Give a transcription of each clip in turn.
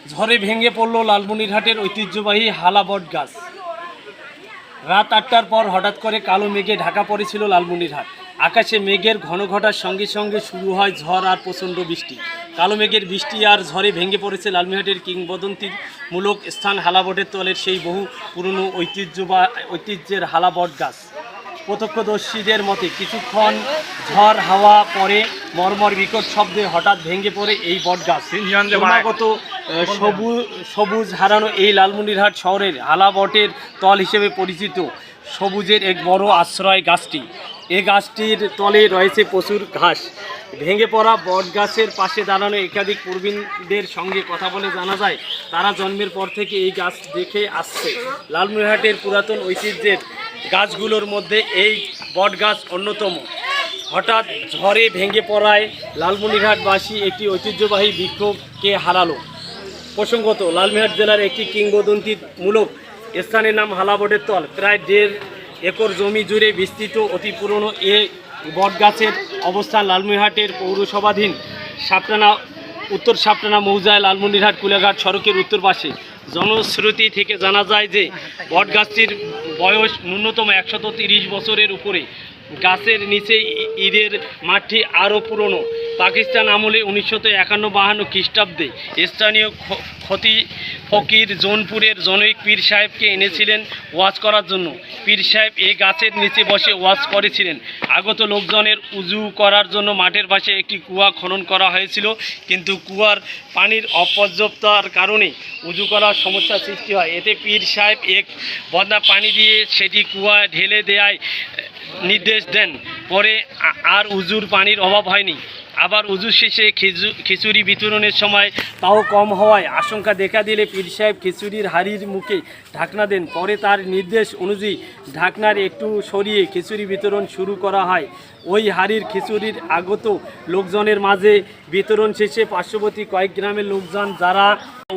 ঝড়ে ভেঙে পড়ল লালমনিরহাটের ঐতিহ্যবাহী হালা বট গাছ। রাত 8টার পর হঠাৎ করে কালো মেঘে ঢাকা পড়েছিল লালমনিরহাট। আকাশে মেঘের ঘন ঘটার সঙ্গে সঙ্গে শুরু হয় ঝড় আর প্রচণ্ড বৃষ্টি। কালো মেঘের বৃষ্টি আর ঝড়ে ভেঙে পড়েছে লালমনিরহাটের কিংবদন্তিমূলক স্থান হালাবটের তলের সেই বহু পুরনো ঐতিহ্যের হালা বট গাছ। প্রত্যক্ষদর্শীদের মতে কিছুক্ষণ ঝড় হাওয়া পরে মর্মর বিকট শব্দে হঠাৎ ভেঙে পড়ে এই বট গাছ। ক্রমাগত সবুজ হারানো এই লালমনিরহাট শহরের হালা বটের তল হিসেবে পরিচিত সবুজের এক বড় আশ্রয় গাছটি। এই গাছটির তলে রয়েছে প্রচুর ঘাস। ভেঙে পড়া বট গাছের পাশে দাঁড়ানো একাধিক প্রবীণদের সঙ্গে কথা বলে জানা যায় তারা জন্মের পর থেকে এই গাছ দেখে আসছে। লালমনিরহাটের পুরাতন ঐতিহ্যের গাছগুলোর মধ্যে এই বট গাছ অন্যতম। হঠাৎ ঝড়ে ভেঙে পড়ায় লালমনিরহাটবাসী একটি ঐতিহ্যবাহী বৃক্ষকে হারালো। প্রসঙ্গত, লালমনিরহাট জেলার একটি কিংবদন্তিমূলক স্থানের নাম হালাবটের তল। প্রায় 1.5 একর জমি জুড়ে বিস্তৃত অতি পুরনো এ বটগাছের অবস্থান লালমনিরহাটের পৌরসভাধীন উত্তর সাপটানা মৌজায় লালমনিরহাট কুলাঘাট সড়কের উত্তর পাশে। জনশ্রুতি থেকে জানা যায় যে বটগাছটির বয়স ন্যূনতম 130 বছরের উপরে। গাছের নিচে ঈদের মাঠটি আরও পুরনো। পাকিস্তান আমলে 1951-52 খ্রিস্টাব্দে স্থানীয় ফকির জৌনপুরের জনৈক পীর সাহেবকে এনেছিলেন ওয়াজ করার জন্য। পীর সাহেব এই গাছের নিচে বসে ওয়াজ করেছিলেন। আগত লোকজনের উজু করার জন্য মাঠের পাশে একটি কুয়া খনন করা হয়েছিল, কিন্তু কুয়ার পানির অপর্যাপ্ততার কারণে উজু করার সমস্যার সৃষ্টি হয়। এতে পীর সাহেব এক বদনা পানি দিয়ে সেটি কুয়া ঢেলে দেওয়ার নির্দেশ দেন। পরে আর উজুর পানির অভাব হয়নি। আবার উজু শেষে খিচুড়ি বিতরণের সময় তাও কম হওয়ায় আশঙ্কা দেখা দিলে পীর সাহেব খিচুড়ির হাঁড়ির মুখে ঢাকনা দেন। পরে তার নির্দেশ অনুযায়ী ঢাকনার একটু সরিয়ে খিচুড়ি বিতরণ শুরু করা হয়। ওই হাঁড়ির খিচুড়ির আগত লোকজনের মাঝে বিতরণ শেষে পার্শ্ববর্তী কয়েক গ্রামের লোকজন যারা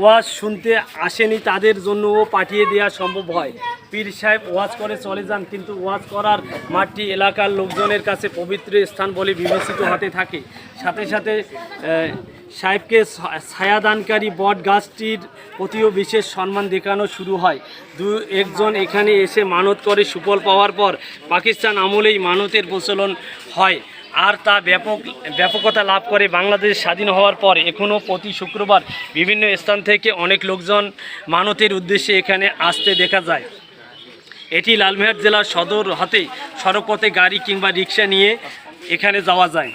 ওয়াজ শুনতে আসেনি তাদের জন্যও পাঠিয়ে দেওয়া সম্ভব হয়। পীর সাহেব ওয়াজ করে চলে যান, কিন্তু ওয়াজ করার মাঠটি এলাকার লোকজনের কাছে পবিত্র স্থান বলে বিবেচিত হতে থাকে। সাথে সাথে সাহেবকে ছায়াদানকারী বট গাছটির প্রতিও বিশেষ সম্মান দেখানো শুরু হয়। একজন এখানে এসে মানত করে সুফল পাওয়ার পর পাকিস্তান আমলেই মানতের প্রচলন হয় আর তা ব্যাপকতা লাভ করে। বাংলাদেশ স্বাধীন হওয়ার পর এখনও প্রতি শুক্রবার বিভিন্ন স্থান থেকে অনেক লোকজন মানতের উদ্দেশ্যে এখানে আসতে দেখা যায়। এটি লালমনিরহাট জেলার সদর হতে সড়কপথে গাড়ি কিংবা রিক্সা নিয়ে এখানে যাওয়া যায়।